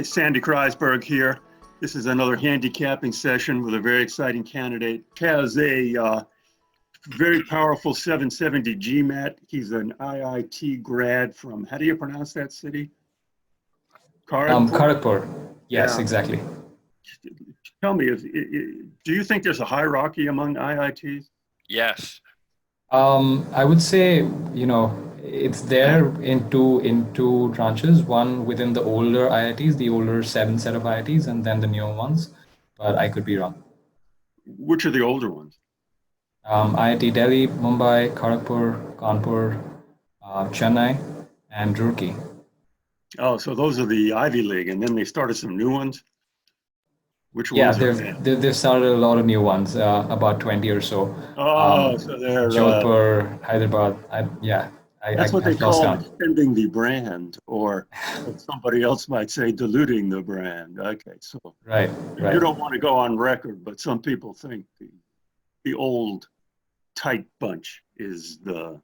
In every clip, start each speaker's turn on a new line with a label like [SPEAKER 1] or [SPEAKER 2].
[SPEAKER 1] Sandy Kreisberg here. This is another handicapping session with a very exciting candidate. Has a very powerful 770 GMAT. He's an IIT grad from, how do you pronounce that city?
[SPEAKER 2] Kharagpur. Yes,
[SPEAKER 1] Yeah.
[SPEAKER 2] Exactly.
[SPEAKER 1] Tell me, do you think there's a hierarchy among IITs?
[SPEAKER 3] Yes.
[SPEAKER 2] I would say, it's there in two tranches. One within the older IITs, the older 7 set of IITs, and then the newer ones. But I could be wrong.
[SPEAKER 1] Which are the older ones?
[SPEAKER 2] IIT Delhi, Mumbai, Kharagpur, Kanpur, Chennai, and Roorkee.
[SPEAKER 1] Oh, so those are the Ivy League, and then they started some new ones? Which
[SPEAKER 2] Yeah,
[SPEAKER 1] ones are they?
[SPEAKER 2] they've started a lot of new ones, about 20 or so.
[SPEAKER 1] Oh, so they're
[SPEAKER 2] Jodhpur, Hyderabad.
[SPEAKER 1] that's what they
[SPEAKER 2] I've lost
[SPEAKER 1] call
[SPEAKER 2] count.
[SPEAKER 1] extending the brand, or as somebody else might say, diluting the brand. Okay, so
[SPEAKER 2] Right.
[SPEAKER 1] you don't want to go on record, but some people think the old tight bunch is the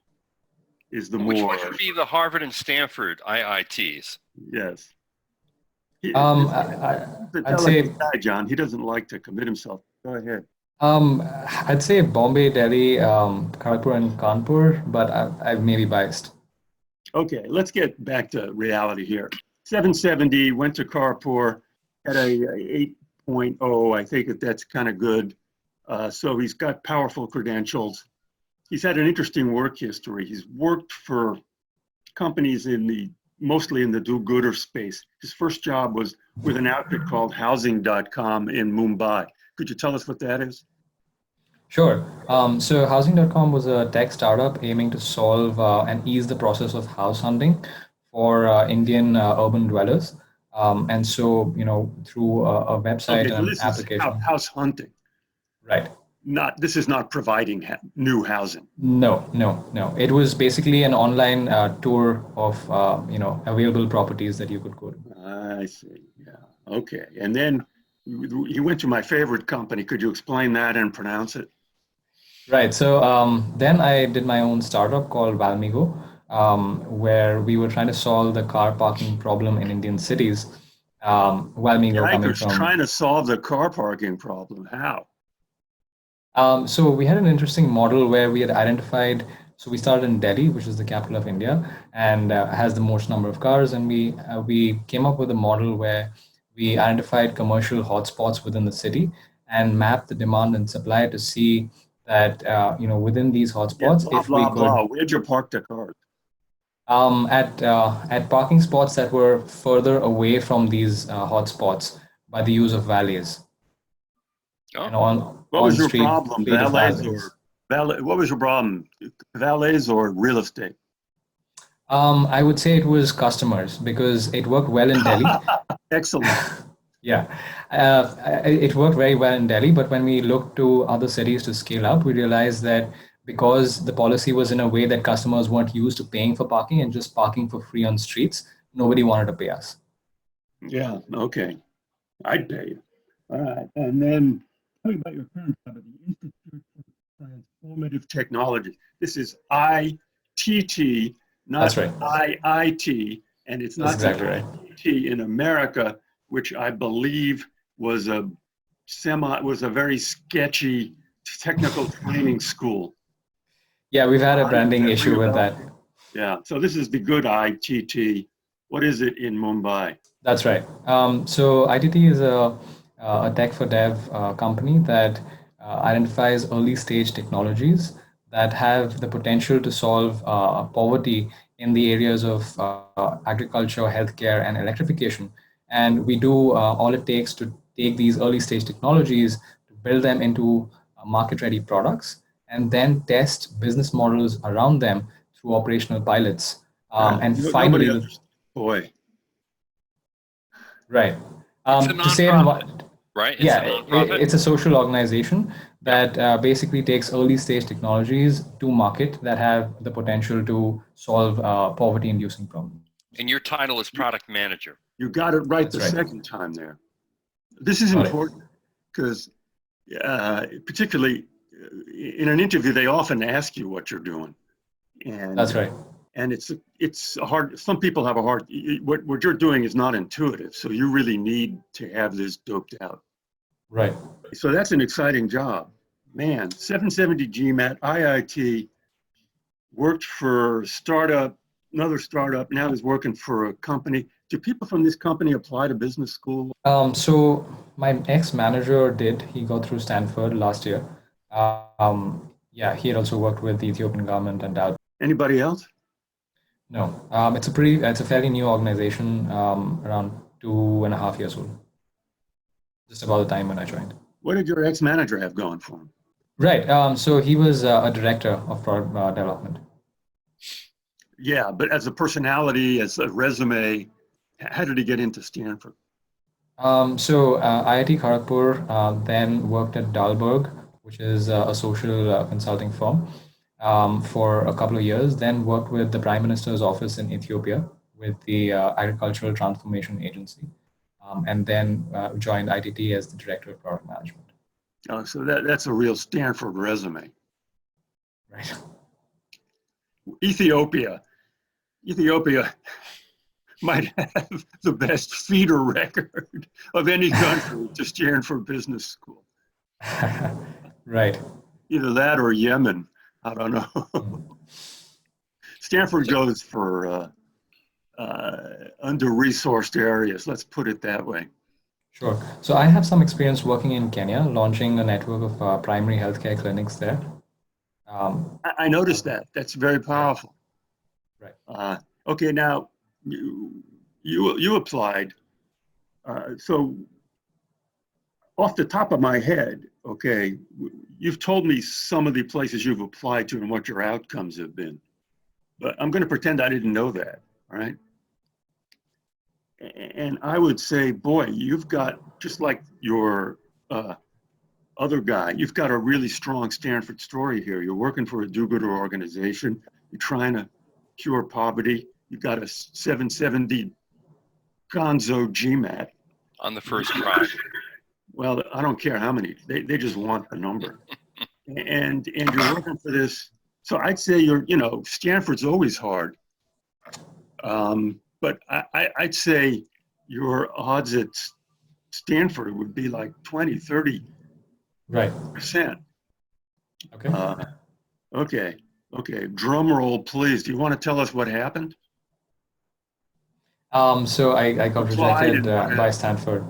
[SPEAKER 3] Which
[SPEAKER 1] more,
[SPEAKER 3] would be the Harvard and Stanford IITs?
[SPEAKER 1] yes.
[SPEAKER 2] I'd say
[SPEAKER 1] guy, John, he doesn't like to commit himself. Go ahead.
[SPEAKER 2] I'd say Bombay, Delhi, Kharagpur, and Kanpur, but I may be biased.
[SPEAKER 1] Okay, let's get back to reality here. 770, went to Kharagpur, had a 8.0. I think that's kind of good. So he's got powerful credentials. He's had an interesting work history. He's worked for companies mostly in the do-gooder space. His first job was with an outfit called Housing.com in Mumbai. Could you tell us what that is?
[SPEAKER 2] Sure. So Housing.com was a tech startup aiming to solve and ease the process of house hunting for Indian urban dwellers. And so, through a website
[SPEAKER 1] Okay, so
[SPEAKER 2] and
[SPEAKER 1] this
[SPEAKER 2] application.
[SPEAKER 1] is house hunting.
[SPEAKER 2] Right.
[SPEAKER 1] This is not providing new housing.
[SPEAKER 2] No. It was basically an online tour of, available properties that you could go to.
[SPEAKER 1] I see. Yeah. Okay. And then you went to my favorite company. Could you explain that and pronounce it?
[SPEAKER 2] Right. So then I did my own startup called ValmeGo, where we were trying to solve the car parking problem in Indian cities. ValmeGo coming from
[SPEAKER 1] trying to solve the car parking problem. How?
[SPEAKER 2] So we had an interesting model where we had identified. So we started in Delhi, which is the capital of India, and has the most number of cars. And we came up with a model where we identified commercial hotspots within the city and mapped the demand and supply to see that within these hotspots, if we could.
[SPEAKER 1] Where'd you park the cars?
[SPEAKER 2] At parking spots that were further away from these hotspots by the use of valets.
[SPEAKER 3] Oh.
[SPEAKER 1] What was your problem? What was your problem? Valets or real estate?
[SPEAKER 2] I would say it was customers because it worked well in Delhi.
[SPEAKER 1] Excellent.
[SPEAKER 2] Yeah, it worked very well in Delhi, but when we looked to other cities to scale up, we realized that because the policy was in a way that customers weren't used to paying for parking and just parking for free on streets, nobody wanted to pay us.
[SPEAKER 1] Yeah, okay. I'd pay you. All right. And then tell me about your current job at the Institute for Transformative Technology. This is ITT, not
[SPEAKER 2] That's right.
[SPEAKER 1] IIT, and it's not
[SPEAKER 2] exactly right.
[SPEAKER 1] IIT in America, which I believe was a very sketchy technical training school.
[SPEAKER 2] Yeah, we've had a branding issue with that.
[SPEAKER 1] Yeah, so this is the good ITT. What is it in Mumbai?
[SPEAKER 2] That's right. So ITT is a tech for dev company that identifies early stage technologies that have the potential to solve poverty in the areas of agriculture, healthcare, and electrification. And we do all it takes to take these early stage technologies to build them into market ready products and then test business models around them through operational pilots. And finally,
[SPEAKER 1] boy.
[SPEAKER 2] Right.
[SPEAKER 3] It's a nonprofit, right?
[SPEAKER 2] It's a social organization that basically takes early stage technologies to market that have the potential to solve poverty-inducing problems.
[SPEAKER 3] And your title is product manager.
[SPEAKER 1] You got it right second time there. This is important because particularly in an interview, they often ask you what you're doing. And
[SPEAKER 2] that's right.
[SPEAKER 1] And it's hard. Some people have a hard. What you're doing is not intuitive, so you really need to have this doped out.
[SPEAKER 2] Right.
[SPEAKER 1] So that's an exciting job, man. 770 GMAT, IIT, worked for another startup. Now he's working for a company. Do people from this company apply to business school?
[SPEAKER 2] So my ex-manager did. He got through Stanford last year. Yeah, he had also worked with the Ethiopian government and out.
[SPEAKER 1] Anybody else?
[SPEAKER 2] No, it's a fairly new organization, around 2.5 years old. Just about the time when I joined.
[SPEAKER 1] What did your ex-manager have going for him?
[SPEAKER 2] Right. So he was a director of product development.
[SPEAKER 1] Yeah, but as a personality, as a resume, how did he get into Stanford?
[SPEAKER 2] So IIT Kharagpur, then worked at Dalberg, which is a social consulting firm, for a couple of years. Then worked with the Prime Minister's office in Ethiopia with the Agricultural Transformation Agency, and then joined ITT as the director of product management.
[SPEAKER 1] Oh, so that's a real Stanford resume.
[SPEAKER 2] Right.
[SPEAKER 1] Ethiopia might have the best feeder record of any country to Stanford Business School.
[SPEAKER 2] Right.
[SPEAKER 1] Either that or Yemen. I don't know. Stanford goes for under-resourced areas. Let's put it that way.
[SPEAKER 2] Sure. So I have some experience working in Kenya, launching a network of primary healthcare clinics there.
[SPEAKER 1] I noticed that. That's very powerful.
[SPEAKER 2] Right.
[SPEAKER 1] Okay, now you applied. So off the top of my head, okay, you've told me some of the places you've applied to and what your outcomes have been, but I'm going to pretend I didn't know that, all right? And I would say, boy, you've got, just like your other guy, you've got a really strong Stanford story here. You're working for a do-gooder organization. You're trying to cure poverty. You've got a 770 gonzo GMAT.
[SPEAKER 3] On the first try.
[SPEAKER 1] Well, I don't care how many. They just want the number. and you're working for this. So I'd say Stanford's always hard. But I'd say your odds at Stanford would be like 20, 30%.
[SPEAKER 2] Right.
[SPEAKER 1] Okay. Okay. Drum roll, please. Do you want to tell us what happened?
[SPEAKER 2] So I got rejected by Stanford.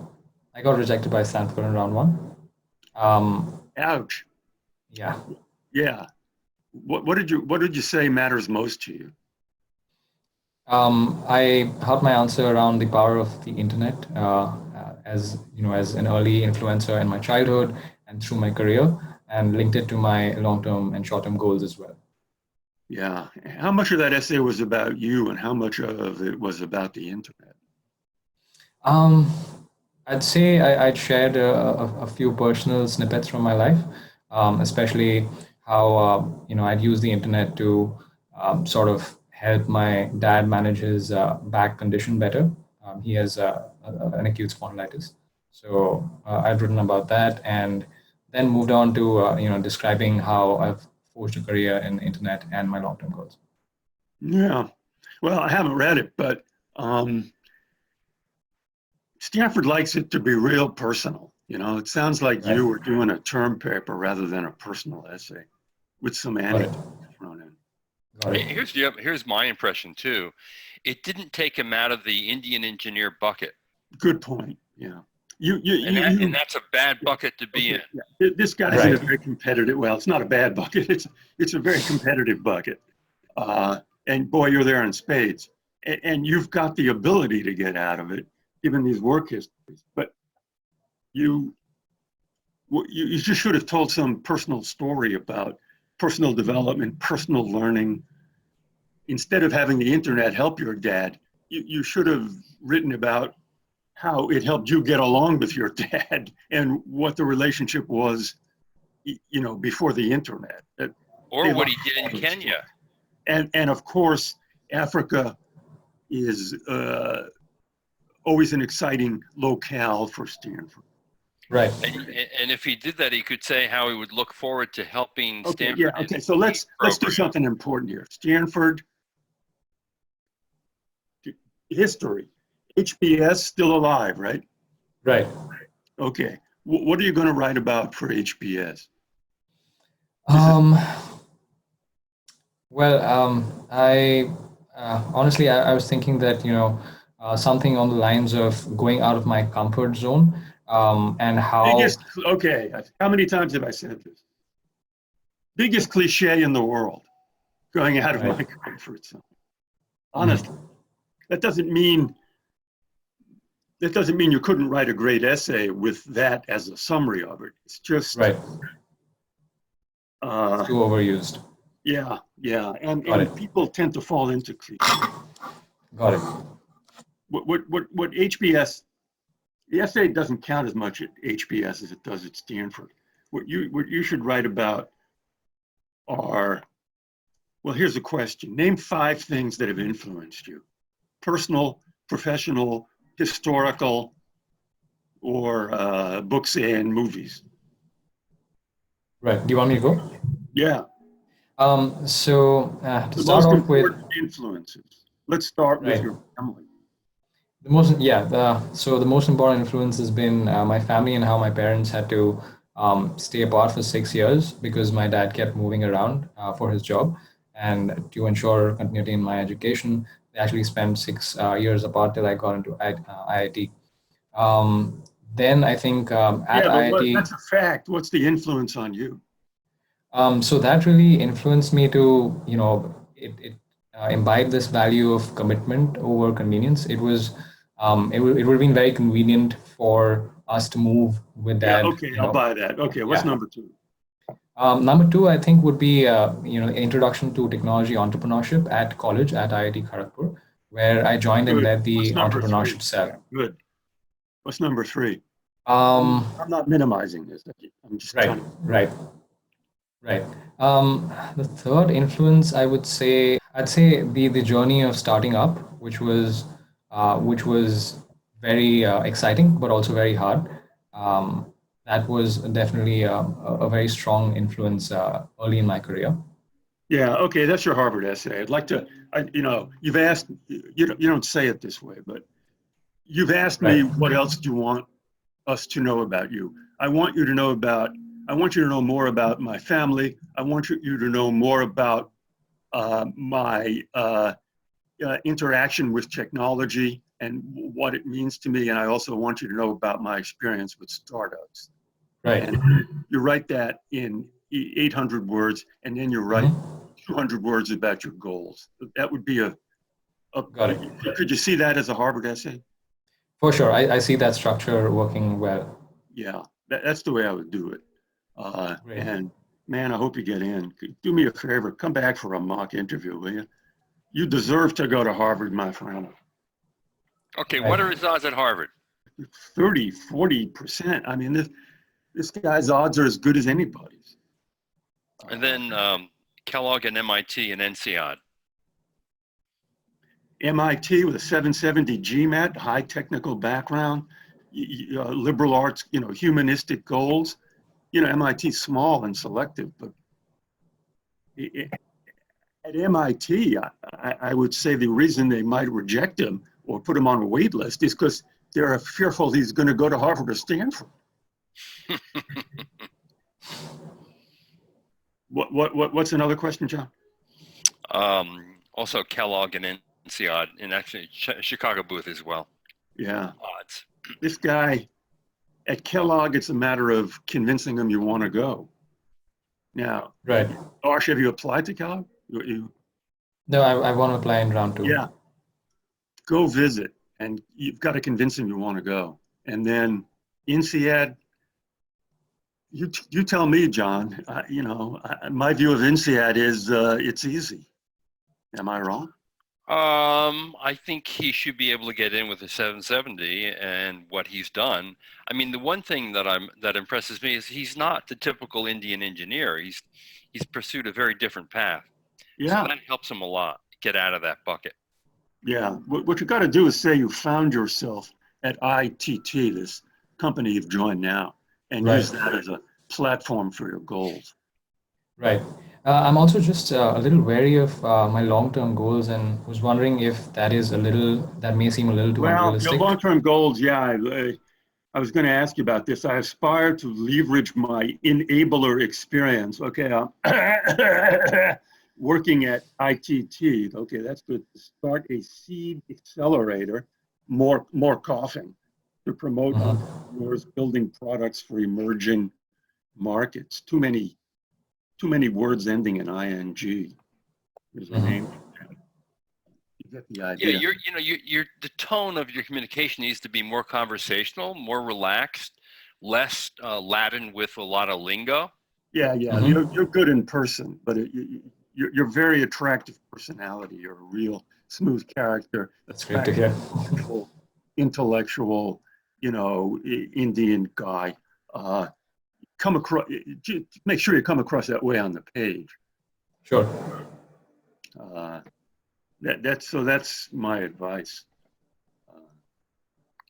[SPEAKER 2] I got rejected by Stanford in round one.
[SPEAKER 1] Ouch.
[SPEAKER 2] Yeah.
[SPEAKER 1] Yeah. What did you say matters most to you?
[SPEAKER 2] I held my answer around the power of the internet, as an early influencer in my childhood and through my career, and linked it to my long-term and short-term goals as well.
[SPEAKER 1] Yeah. How much of that essay was about you, and how much of it was about the internet?
[SPEAKER 2] I'd say I'd shared a few personal snippets from my life, especially how I'd use the internet to sort of help my dad manage his back condition better. He has an acute spondylitis, so I've written about that, and then moved on to describing how I've forged a career in the internet and my long-term goals.
[SPEAKER 1] Yeah. Well, I haven't read it, but Stanford likes it to be real personal. It sounds like you were doing a term paper rather than a personal essay with some anecdotes thrown in.
[SPEAKER 3] Here's my impression too. It didn't take him out of the Indian engineer bucket.
[SPEAKER 1] Good point. Yeah.
[SPEAKER 3] And that's a bad bucket to be in.
[SPEAKER 1] Yeah. This guy's in a very competitive. Well, it's not a bad bucket. It's a very competitive bucket. And boy, you're there in spades. And you've got the ability to get out of it, given these work histories. But you just should have told some personal story about personal development, personal learning. Instead of having the internet help your dad, you should have written about how it helped you get along with your dad and what the relationship was, before the internet.
[SPEAKER 3] Or what he did in Kenya.
[SPEAKER 1] And of course, Africa is always an exciting locale for Stanford.
[SPEAKER 2] Right.
[SPEAKER 3] And if he did that, he could say how he would look forward to helping Stanford.
[SPEAKER 1] Yeah. Okay. So let's do something important here. Stanford history. HBS still alive, right?
[SPEAKER 2] Right.
[SPEAKER 1] Okay. What are you going to write about for HBS?
[SPEAKER 2] Well, I honestly, I was thinking that, something on the lines of going out of my comfort zone, and how.
[SPEAKER 1] Okay, how many times have I said this? Biggest cliche in the world, going out of my comfort zone. Honestly, that doesn't mean you couldn't write a great essay with that as a summary of it. It's just
[SPEAKER 2] Right. It's too overused.
[SPEAKER 1] Yeah, and
[SPEAKER 2] it.
[SPEAKER 1] people tend to fall into cliches.
[SPEAKER 2] Got it.
[SPEAKER 1] What HBS, the essay doesn't count as much at HBS as it does at Stanford. What you should write about are, well, here's a question. Name 5 things that have influenced you. Personal, professional, historical, or books and movies.
[SPEAKER 2] Right. Do you want me to go?
[SPEAKER 1] Yeah.
[SPEAKER 2] So to
[SPEAKER 1] The
[SPEAKER 2] start
[SPEAKER 1] most
[SPEAKER 2] off with,
[SPEAKER 1] important influences. Let's start with your family.
[SPEAKER 2] So the most important influence has been my family, and how my parents had to stay apart for 6 years because my dad kept moving around for his job, and to ensure continuity in my education, they actually spent 6 years apart till I got into IIT. Then I think at IIT.
[SPEAKER 1] That's a fact. What's the influence on you?
[SPEAKER 2] So that really influenced me to, it imbibe this value of commitment over convenience. It was, it would have been very convenient for us to move with
[SPEAKER 1] Yeah,
[SPEAKER 2] that.
[SPEAKER 1] okay, I'll buy that. Okay, what's number 2?
[SPEAKER 2] Number 2, I think, would be, introduction to technology entrepreneurship at college at IIT Kharagpur, where I joined and led the entrepreneurship cell.
[SPEAKER 1] Good. What's number 3?
[SPEAKER 2] I'm
[SPEAKER 1] not minimizing this. I'm just
[SPEAKER 2] right. The third influence, I'd say the journey of starting up, which was very exciting, but also very hard. That was definitely a very strong influence early in my career.
[SPEAKER 1] Yeah, okay, that's your Harvard essay. I'd like to, you've asked, you don't say it this way, but you've asked me, what else do you want us to know about you? I want you to know more about my family. I want you to know more about my interaction with technology and what it means to me. And I also want you to know about my experience with startups.
[SPEAKER 2] Right.
[SPEAKER 1] And you write that in 800 words, and then you write 200 words about your goals. That would be
[SPEAKER 2] Got it.
[SPEAKER 1] Could you see that as a Harvard essay?
[SPEAKER 2] For sure. I see that structure working well.
[SPEAKER 1] Yeah, that's the way I would do it. And man, I hope you get in. Do me a favor, come back for a mock interview, will you? You deserve to go to Harvard, my friend.
[SPEAKER 3] Okay, what are his odds at Harvard?
[SPEAKER 1] 30, 40%. I mean, this guy's odds are as good as anybody's.
[SPEAKER 3] And then Kellogg and MIT and NCOD.
[SPEAKER 1] MIT with a 770 GMAT, high technical background, liberal arts, humanistic goals. MIT's small and selective, but at MIT, I would say the reason they might reject him or put him on a wait list is because they're fearful he's going to go to Harvard or Stanford. What's another question, John?
[SPEAKER 3] Also Kellogg and NCOD, and actually Chicago booth as well.
[SPEAKER 1] Yeah.
[SPEAKER 3] Odds.
[SPEAKER 1] This guy at Kellogg, it's a matter of convincing him you want to go. Now, Aarsh, have you applied to Kellogg?
[SPEAKER 2] No, I want to apply in round 2.
[SPEAKER 1] Yeah. Go visit, and you've got to convince him you want to go. And then INSEAD, you tell me, John. My view of INSEAD is it's easy. Am I wrong?
[SPEAKER 3] I think he should be able to get in with a 770 and what he's done. I mean, the one thing that impresses me is he's not the typical Indian engineer. He's pursued a very different path.
[SPEAKER 1] Yeah.
[SPEAKER 3] So that helps him a lot get out of that bucket.
[SPEAKER 1] Yeah. What you got to do is say you found yourself at ITT, this company you've joined now, and use that as a platform for your goals.
[SPEAKER 2] Right. I'm also just a little wary of my long-term goals and was wondering if that may seem a little too
[SPEAKER 1] Well, your
[SPEAKER 2] unrealistic.
[SPEAKER 1] long-term goals, yeah, I was going to ask you about this. I aspire to leverage my enabler experience. Okay, working at ITT. Okay, that's good. To start a seed accelerator, more coughing, to promote entrepreneurs building products for emerging markets. Too many words ending in ing. There's a name. You get the
[SPEAKER 3] Yeah,
[SPEAKER 1] idea.
[SPEAKER 3] the tone of your communication needs to be more conversational, more relaxed, less laden with a lot of lingo.
[SPEAKER 1] Yeah, yeah. You're good in person, but you're very attractive personality. You're a real smooth character.
[SPEAKER 2] That's great to hear.
[SPEAKER 1] Intellectual, Indian guy. Come across. Make sure you come across that way on the page.
[SPEAKER 2] Sure.
[SPEAKER 1] That's my advice.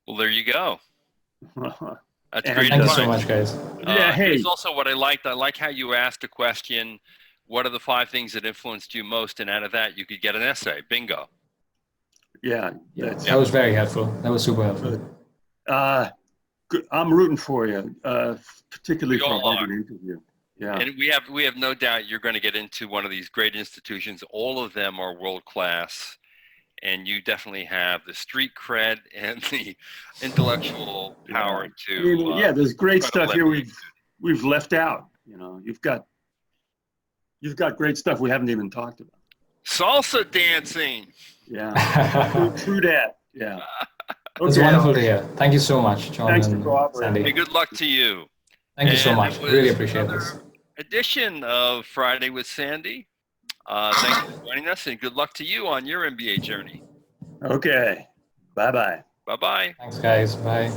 [SPEAKER 3] Well, there you go. That's great.
[SPEAKER 2] Thank you so much, guys.
[SPEAKER 1] Yeah, hey.
[SPEAKER 3] Here's also what I liked. I like how you asked a question. What are the 5 things that influenced you most? And out of that, you could get an essay. Bingo.
[SPEAKER 1] Yeah,
[SPEAKER 2] that was very helpful. That was super helpful.
[SPEAKER 1] I'm rooting for you, particularly for a Harvard interview. Yeah.
[SPEAKER 3] And we have no doubt you're going to get into one of these great institutions. All of them are world class, and you definitely have the street cred and the intellectual power to.
[SPEAKER 1] There's great stuff here we've left out. You've got great stuff we haven't even talked about.
[SPEAKER 3] Salsa dancing.
[SPEAKER 1] Yeah. True that. Yeah.
[SPEAKER 2] It's wonderful to hear. Thank you so much, John.
[SPEAKER 1] Thanks
[SPEAKER 2] and
[SPEAKER 1] for
[SPEAKER 2] Sandy.
[SPEAKER 3] Hey, good luck to you.
[SPEAKER 2] Thank you so much. Really appreciate this.
[SPEAKER 3] Edition of Friday with Sandy. Thanks for joining us, and good luck to you on your MBA journey.
[SPEAKER 1] Okay. Bye-bye.
[SPEAKER 3] Bye-bye.
[SPEAKER 2] Thanks, guys. Bye.